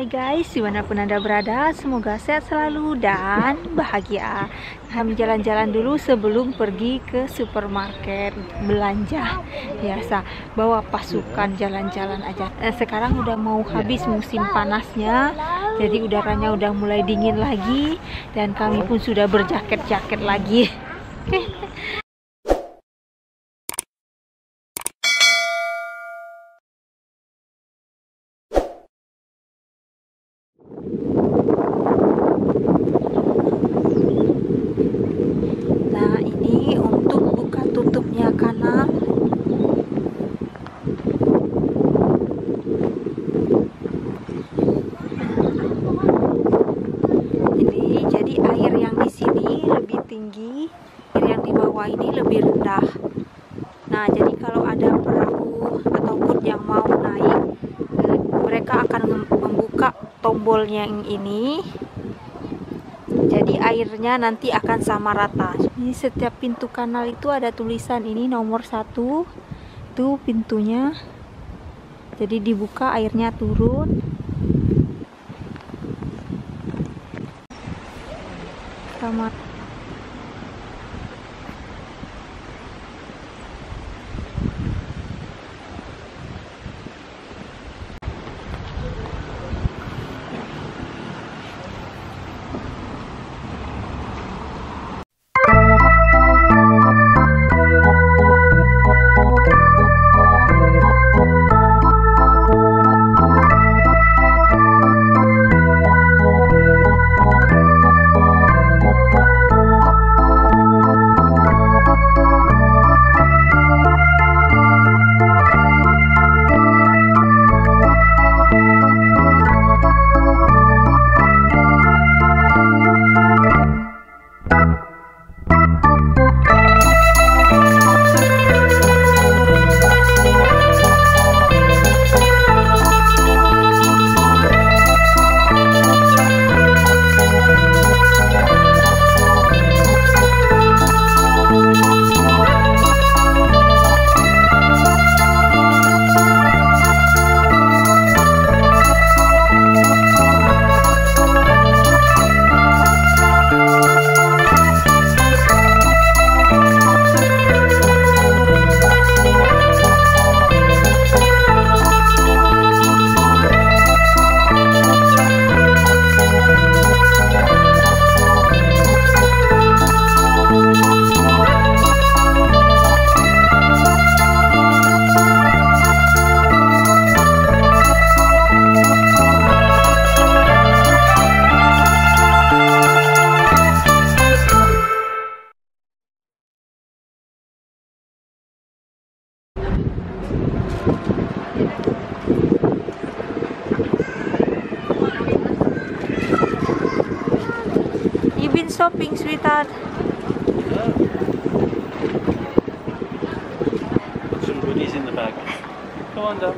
Hai guys, dimanapun Anda berada, semoga sehat selalu dan bahagia. Kami jalan-jalan dulu sebelum pergi ke supermarket belanja. Biasa, bawa pasukan jalan-jalan aja. Sekarang udah mau habis musim panasnya, jadi udaranya udah mulai dingin lagi. Dan kami pun sudah berjaket-jaket lagi. Nah, ini untuk buka tutupnya kanan. Ini jadi air yang di sini lebih tinggi, air yang di bawah ini lebih rendah. Nah, jadi kalau ada perahu ataupun yang mau naik, mereka akan membuka tombolnya yang ini. Jadi airnya nanti akan sama rata. Ini setiap pintu kanal itu ada tulisan ini nomor 1. Itu pintunya. Jadi dibuka airnya turun. Selamat. Shopping, sweetheart. Some goodies in the bag. Come on, Dad.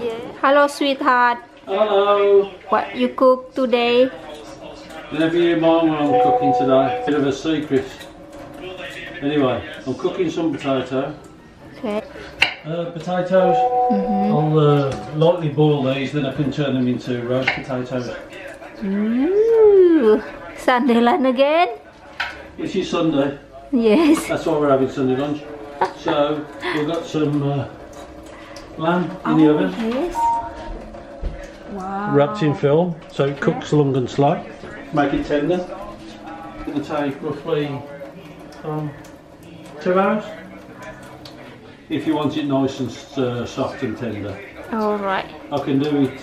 Yeah. Hello, sweetheart. Hello. What you cook today? Never you mind what I'm cooking today. Bit of a secret. Anyway, I'm cooking some potato. Okay. Potatoes. I'll lightly boil these, then I can turn them into roast potatoes. Ooh, Sunday lunch again? Which is Sunday. Yes. That's why we're having Sunday lunch. So we've got some lamb in the oven. Yes. Wow. Wrapped in film, so it cooks long and slow. Make it tender. It'll take roughly 2 hours. If you want it nice and soft and tender. Alright. I can do it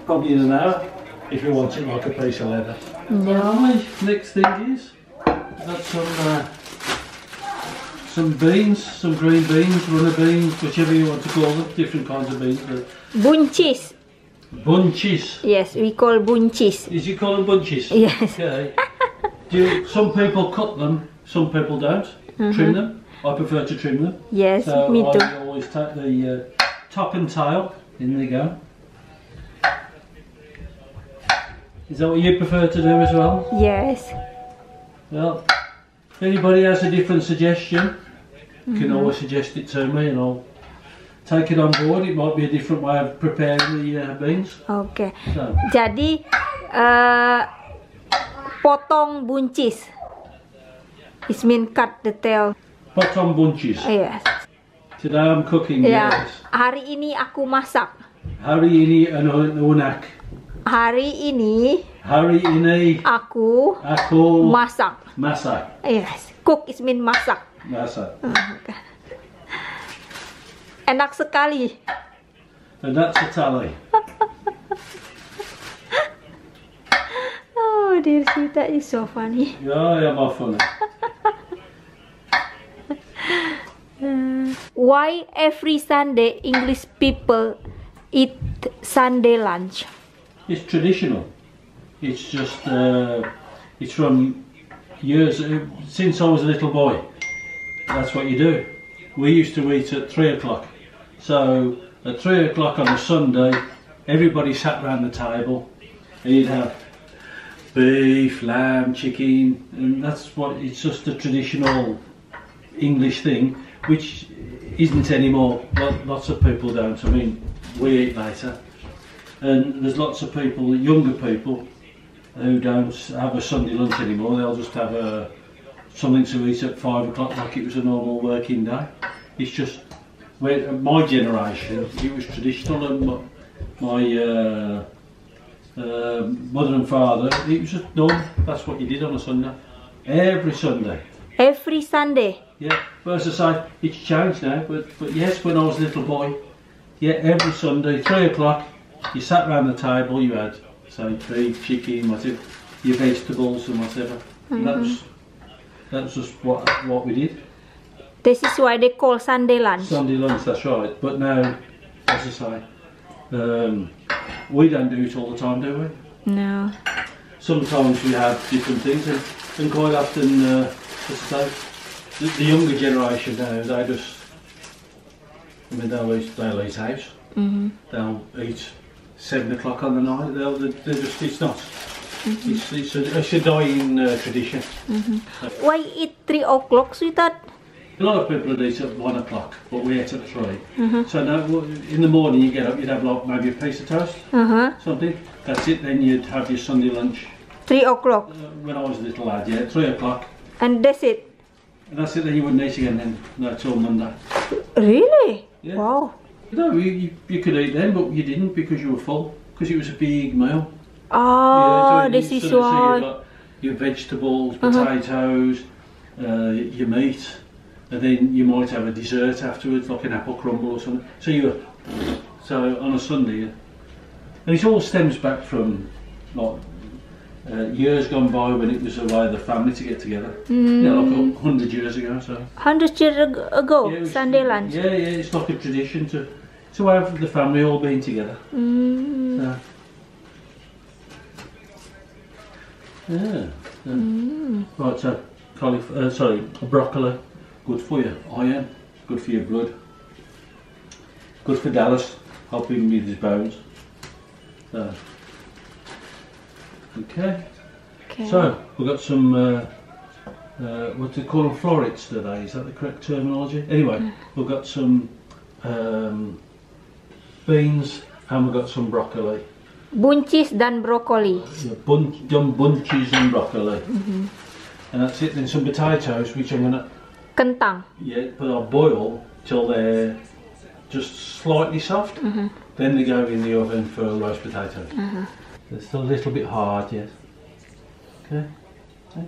probably in an hour. If you want it like a piece of leather. No. Right, next thing is we've got some beans, some green beans, runner beans, whichever you want to call them, different kinds of beans. Bunches. Bunches. Yes, we call bunches. Is you call them bunches? Yes. Okay. Some people cut them, some people don't. Trim them. I prefer to trim them. Yes, so me too. I always take the top and tail. In they go. Is that what you prefer to do as well? Yes. Well, if anybody has a different suggestion, you can always suggest it to me and I'll take it on board. It might be a different way of preparing the beans. Oke. So, Jadi potong buncis. It means cut the tail. potong bunches. Yes. Today I'm cooking. Ya. Yes. Hari ini aku masak. Hari ini anak. Hari ini aku masak. Masa. Yes. Cook is mean masak. Masa. Enak sekali. And that's a tally. Oh, dear, that is so funny. Yeah, my funny. Why every Sunday English people eat Sunday lunch? It's traditional. It's just, it's from years, since I was a little boy. That's what you do. We used to eat at 3 o'clock. So at 3 o'clock on a Sunday, everybody sat round the table and you'd have beef, lamb, chicken, and that's what, it's just a traditional English thing, which isn't anymore. Lots of people don't. I mean, we eat later. And there's lots of people, younger people, who don't have a Sunday lunch anymore. They'll just have something to eat at 5 o'clock like it was a normal working day. It's just, my generation, it was traditional, and my mother and father, it was just normal. That's what you did on a Sunday. Every Sunday. Every Sunday? Yeah, but as I say, it's changed now, but yes, when I was a little boy, yeah, every Sunday, 3 o'clock, you sat round the table, you had, say, beef, chicken, whatever, your vegetables and whatever. And that was just what we did. This is why they call Sunday lunch. Sunday lunch, that's right. But now, as I say, we don't do it all the time, do we? No. Sometimes we have different things, and quite often, as I say, the younger generation now, they just, I mean, they'll eat house. They'll eat 7 o'clock on the night. They're just, it's not. It's a dying tradition. Why eat 3 o'clock, sweetheart? A lot of people would eat at 1 o'clock, but we ate at 3. So now, in the morning you get up, you'd have like maybe a piece of toast, something. That's it. Then you'd have your Sunday lunch. 3 o'clock. When I was a little lad, yeah, 3 o'clock. And that's it. And that's it. Then you wouldn't eat again then, no, till Monday. Really? Yeah. Wow. No, you could eat then, but you didn't because you were full. Because it was a big meal. Oh, so this is so why. you've got your vegetables, potatoes, your meat, and then you might have a dessert afterwards, like an apple crumble or something. So on a Sunday, and it all stems back from like years gone by when it was a way of the family to get together. Yeah, like 100 years ago. So 100 years ago, yeah, Sunday lunch. Yeah, it's like a tradition to have the family all being together. Right, so broccoli, good for you, iron, good for your blood, good for Dallas, help him with his bones. Okay. So we've got some what do they call them, florets today, is that the correct terminology? Anyway, we've got some beans and we've got some broccoli. Buncis dan broccoli. Yeah, bunches and broccoli. And that's it. Then some potatoes, which I'm gonna Kentang. but I'll boil till they're just slightly soft. Then they go in the oven for roast potatoes. They're still a little bit hard, yes. Okay. So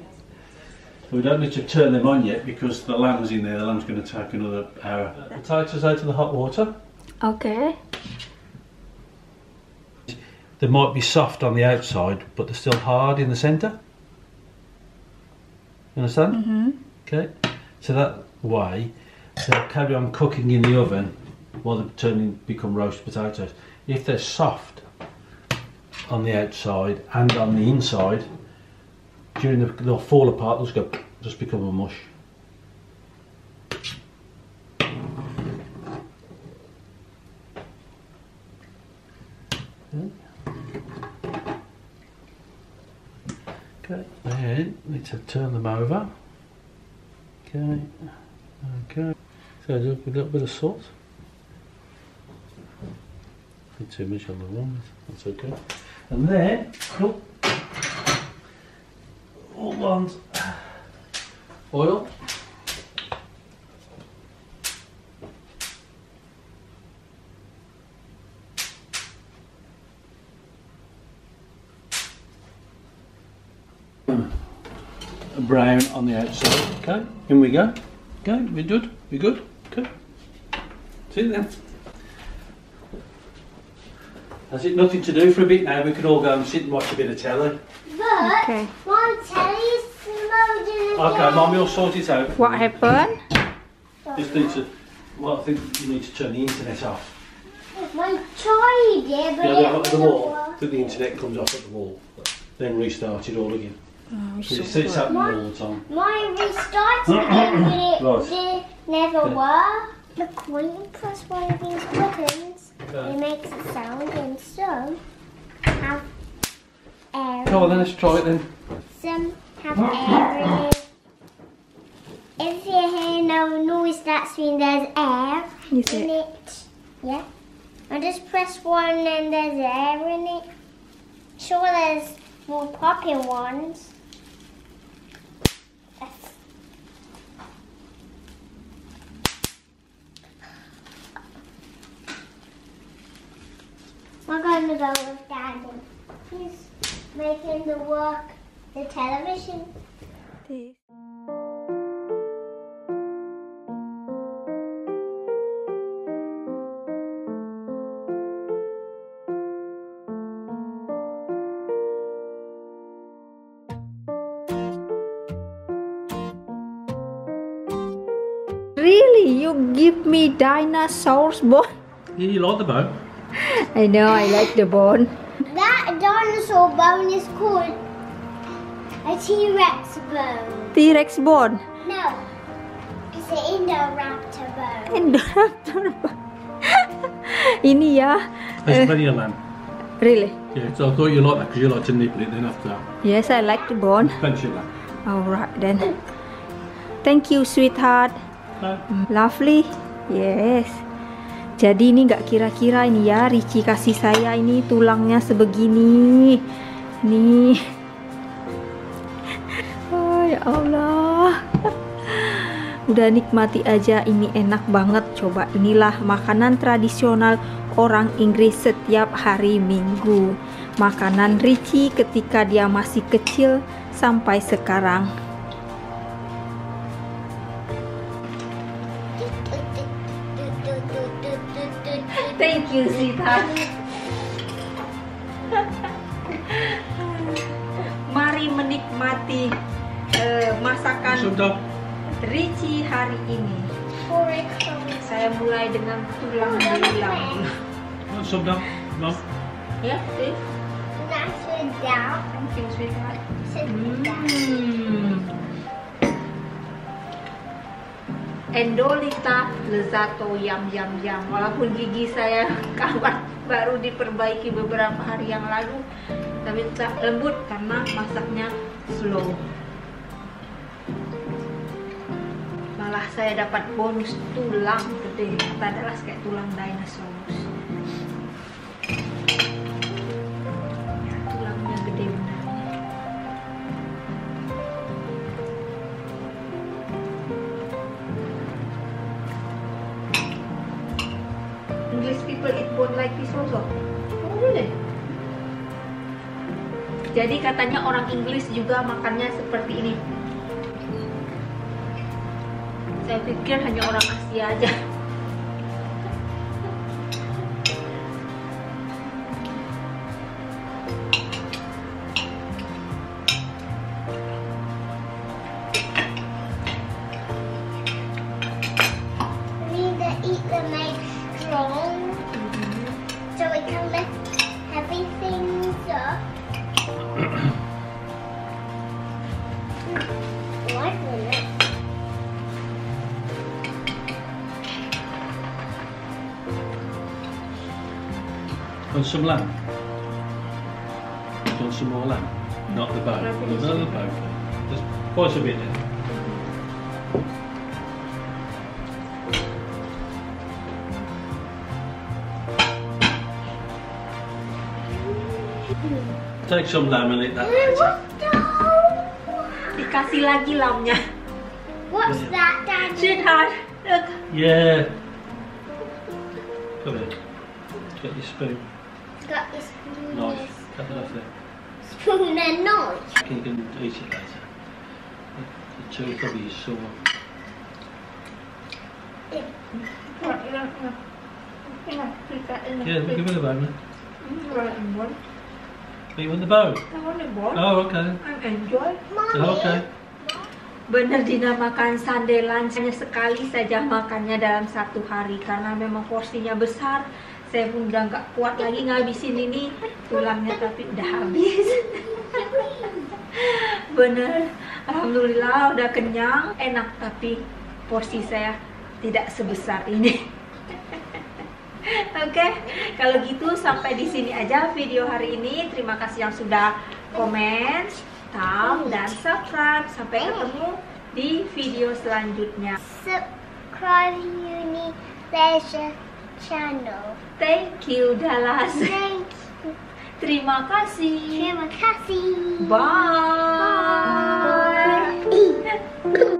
we don't need to turn them on yet because the lamb's in there. The lamb's going to take another hour. Potatoes out of the hot water. Okay. They might be soft on the outside, but they're still hard in the centre. You understand? Okay. So that way, they'll carry on cooking in the oven while they become roast potatoes. If they're soft on the outside and on the inside, they'll fall apart. They'll just become a mush. Okay, then we need to turn them over. Okay, so a little bit of salt. Too much on the one. That's okay. And then, oh, all ones. Oil. Brown on the outside. Okay, in we go. Okay, we're good. We're good. Okay. See you then. Has it nothing to do for a bit now? We can all go and sit and watch a bit of telly. But Okay. Mom, telly's loaded again. Okay, Mum, you'll sort it out. What happened? Just need to. Well, I think you need to turn the internet off. My tried it, but Yeah, it at the didn't wall. work. Till the internet comes off at the wall. Then restart it all again. Oh, It's happening all the time. Mine restarted it, but Right. it never Okay. worked. Look, when you press one of these buttons, Okay. it makes a sound, and some have air. Come on, then let's try it then. Some have air in it. If you hear no noise, that's when there's air Is in it? it. Yeah. I just press one and there's air in it. Sure, there's more popping ones. Yes. We're going to go with Daddy. He's making the television. This. Really? You give me dinosaurs bone? Yeah, you like the boat? I know, I like the bone. That dinosaur bone is called a T-Rex bone. T-Rex bone. No, it's an Indoraptor bone. Indoraptor bone. Ini ya. There's plenty of lamb. Really? Yeah, so I thought you liked that because you like to nibble it then after that. Yes, I like the bone. Plenty of lamb. Alright then. Thank you, sweetheart. No. Lovely. Yes. Jadi ini nggak kira-kira ini ya, Ricci kasih saya ini tulangnya sebegini. Nih. Oh ya Allah. Udah nikmati aja, ini enak banget. Coba, inilah makanan tradisional orang Inggris setiap hari Minggu. Makanan Ricci ketika dia masih kecil sampai sekarang. Thank you, sweetheart. Mari menikmati masakan Sudah. Ricci hari ini. Saya mulai dengan tulang belulang. Sudah. Mum. Ya, see? Nice and down. Thank you, sweetheart. Sit down. Endolita lezato yam yam yam. Walaupun gigi saya kawan baru diperbaiki beberapa hari yang lalu, tapi tetap lembut karena masaknya slow. Malah saya dapat bonus tulang gede, adalah kayak tulang dinosaurus. Tulangnya gede benar. English people eat bone like this also. Oh really? Jadi katanya orang Inggris juga makannya seperti ini. Saya pikir hanya orang Asia aja. We need to eat the make strong so we can lift heavy things up. Like it. And some lamb. Want some more lamb? Not the bone. No, the bone. There's quite a bit there. Take some lamb and eat that later. Dikasih lagi lamnya. What's that, Daddy? Curhat. Look. Yeah. Come here. Get your spoon. Got your spoon. Knife. Cut it off there. Spoon and knife. You can eat it later. The two will probably be sore. Yeah, give it a bone then. But you want the bone? Oh, okay. Oh, okay. Benar Dina makan Sunday lunch hanya sekali saja makannya dalam satu hari karena memang porsinya besar. Saya pun udah nggak kuat lagi ngabisin ini tulangnya, tapi udah habis. Bener, alhamdulillah udah kenyang, enak, tapi porsi saya tidak sebesar ini. Oke, kalau gitu sampai di sini aja video hari ini. Terima kasih yang sudah komen, thumb, dan subscribe. Sampai ketemu di video selanjutnya. Subscribe Yunileisure channel. Thank you, Dallas. Thank you. Terima kasih. Terima kasih. Bye. Bye.